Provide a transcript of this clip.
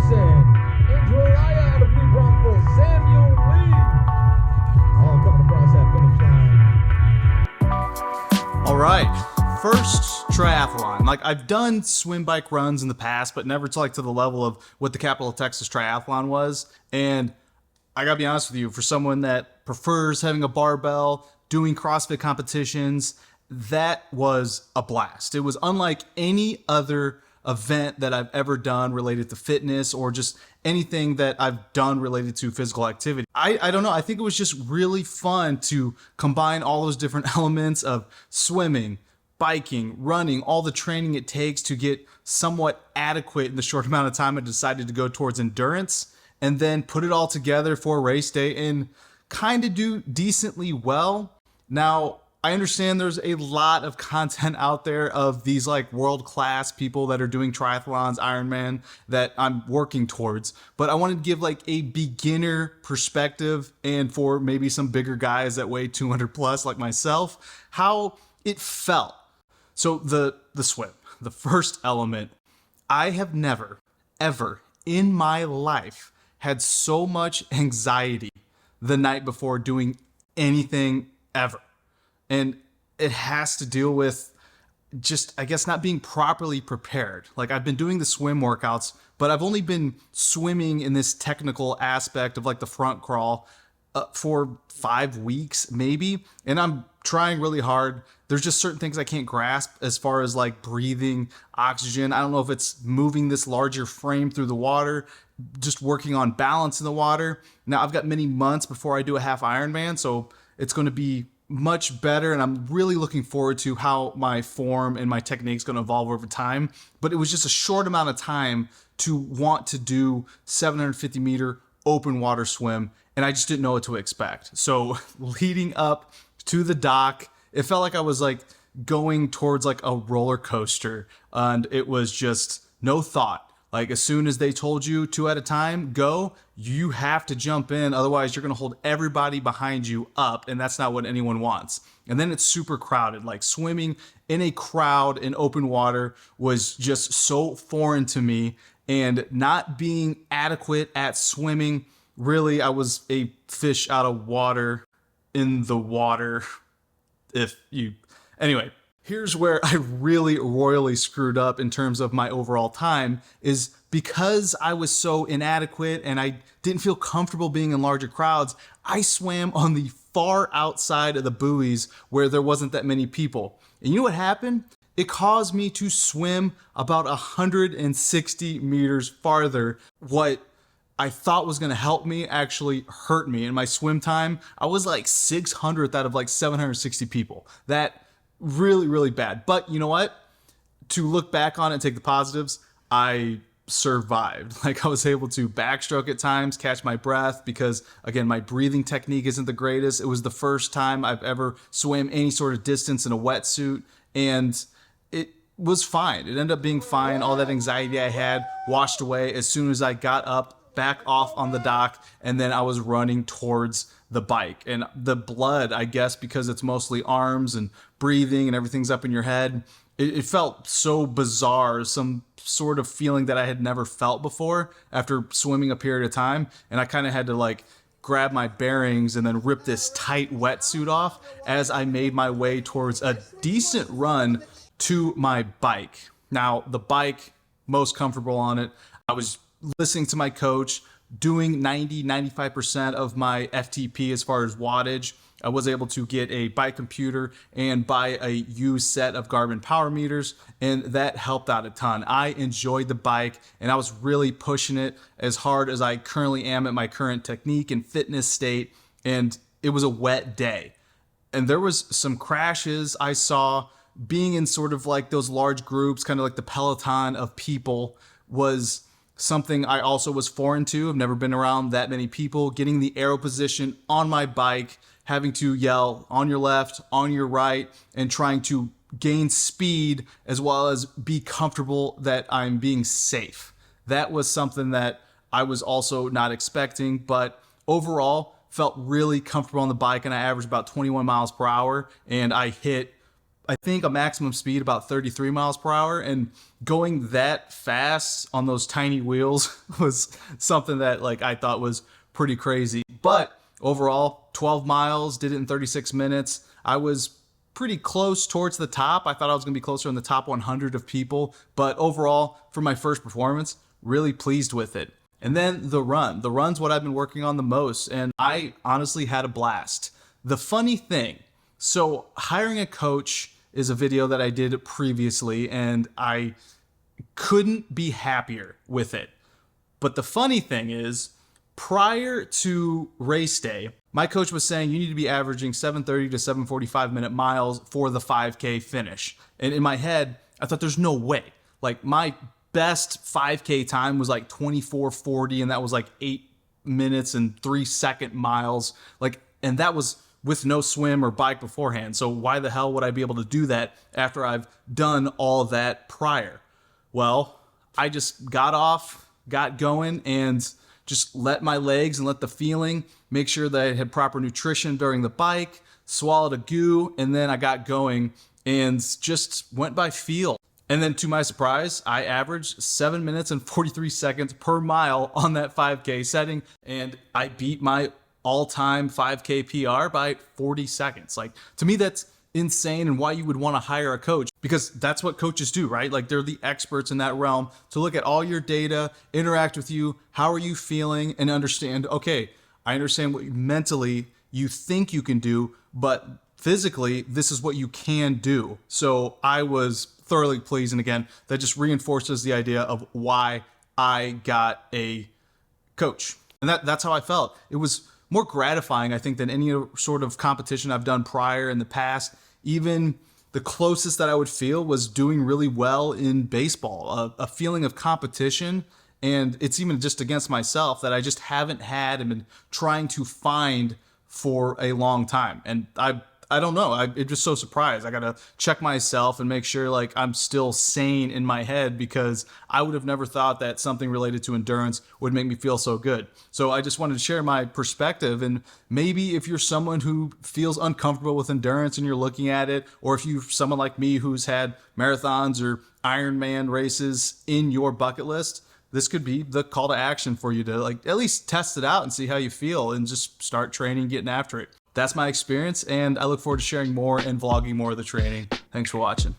Henderson, Andrew Araya out of New Braunfels, Samuel Lee, all coming across that finish line. All right, first triathlon. Like, I've done swim bike runs in the past, but never to the level of what the Capital of Texas Triathlon was. And I gotta be honest with you, for someone that prefers having a barbell, doing CrossFit competitions, that was a blast. It was unlike any other event that I've ever done related to fitness or just anything that I've done related to physical activity. I don't know. I think it was just really fun to combine all those different elements of swimming, biking, running, all the training it takes to get somewhat adequate in the short amount of time I decided to go towards endurance, and then put it all together for race day and kind of do decently well. Now, I understand there's a lot of content out there of these like world-class people that are doing triathlons, Ironman, that I'm working towards, but I wanted to give like a beginner perspective, and for maybe some bigger guys that weigh 200 plus like myself, how it felt. So the swim, the first element, I have never, ever in my life had so much anxiety the night before doing anything ever. And it has to deal with just, I guess, not being properly prepared. Like, I've been doing the swim workouts, but I've only been swimming in this technical aspect of like the front crawl for 5 weeks maybe. And I'm trying really hard. There's just certain things I can't grasp as far as like breathing, oxygen. I don't know if it's moving this larger frame through the water, just working on balance in the water. Now, I've got many months before I do a half Ironman, so it's going to be much better, and I'm really looking forward to how my form and my technique is going to evolve over time. But it was just a short amount of time to want to do 750 meter open water swim, and I just didn't know what to expect. So leading up to the dock, it felt like I was like going towards like a roller coaster, and it was just no thought. Like, as soon as they told you 2 at a time, go, you have to jump in. Otherwise, you're going to hold everybody behind you up, and that's not what anyone wants. And then it's super crowded. Like, swimming in a crowd in open water was just so foreign to me, and not being adequate at swimming, really, I was a fish out of water in the water. Anyway. Here's where I really royally screwed up in terms of my overall time, is because I was so inadequate and I didn't feel comfortable being in larger crowds, I swam on the far outside of the buoys where there wasn't that many people. And you know what happened? It caused me to swim about 160 meters farther. What I thought was going to help me actually hurt me. In my swim time, I was like 600th out of like 760 people. That really, really bad. But you know what? To look back on it and take the positives, I survived. Like, I was able to backstroke at times, catch my breath, because again, my breathing technique isn't the greatest. It was the first time I've ever swam any sort of distance in a wetsuit, and it was fine. It ended up being fine. All that anxiety I had washed away as soon as I got up, back off on the dock, and then I was running towards the bike. And the blood, I guess, because it's mostly arms and breathing and everything's up in your head, it felt so bizarre, some sort of feeling that I had never felt before after swimming a period of time. And I kind of had to like grab my bearings and then rip this tight wetsuit off as I made my way towards a decent run to my bike. Now, the bike, most comfortable on it. I was listening to my coach, doing 95% of my FTP as far as wattage. I was able to get a bike computer and buy a used set of Garmin power meters, and that helped out a ton. I enjoyed the bike, and I was really pushing it as hard as I currently am at my current technique and fitness state, and it was a wet day. And there was some crashes I saw. Being in sort of like those large groups, kind of like the peloton of people, was something I also was foreign to. I've never been around that many people. Getting the aero position on my bike, having to yell on your left, on your right, and trying to gain speed as well as be comfortable that I'm being safe. That was something that I was also not expecting, but overall felt really comfortable on the bike, and I averaged about 21 miles per hour, and I hit I think a maximum speed about 33 miles per hour, and going that fast on those tiny wheels was something that like I thought was pretty crazy. But overall, 12 miles, did it in 36 minutes. I was pretty close towards the top. I thought I was going to be closer in the top 100 of people, but overall, for my first performance, really pleased with it. And then the run. The run's what I've been working on the most, and I honestly had a blast. The funny thing, so hiring a coach is a video that I did previously, and I couldn't be happier with it. But the funny thing is, prior to race day, my coach was saying you need to be averaging 7:30 to 7:45 minute miles for the 5K finish. And in my head, I thought there's no way. Like my best 5K time was like 24:40, and that was like 8 minutes and 3-second miles. Like, and that was with no swim or bike beforehand. So why the hell would I be able to do that after I've done all that prior? Well, I just got off, got going, and just let my legs and let the feeling, make sure that I had proper nutrition during the bike, swallowed a goo, and then I got going and just went by feel. And then to my surprise, I averaged 7 minutes and 43 seconds per mile on that 5K setting, and I beat my all-time 5K PR by 40 seconds. Like, to me, that's insane, and why you would want to hire a coach, because that's what coaches do, right? Like, they're the experts in that realm to look at all your data, interact with you, how are you feeling, and understand, okay, I understand what mentally you think you can do, but physically, this is what you can do. So I was thoroughly pleased, and again, that just reinforces the idea of why I got a coach. And that's how I felt. It was more gratifying, I think, than any sort of competition I've done prior in the past. Even the closest that I would feel was doing really well in baseball, a feeling of competition. And it's even just against myself that I just haven't had and been trying to find for a long time. And I don't know. I'm just so surprised. I got to check myself and make sure like I'm still sane in my head, because I would have never thought that something related to endurance would make me feel so good. So I just wanted to share my perspective. And maybe if you're someone who feels uncomfortable with endurance and you're looking at it, or if you're someone like me who's had marathons or Ironman races in your bucket list, this could be the call to action for you to like at least test it out and see how you feel and just start training, getting after it. That's my experience, and I look forward to sharing more and vlogging more of the training. Thanks for watching.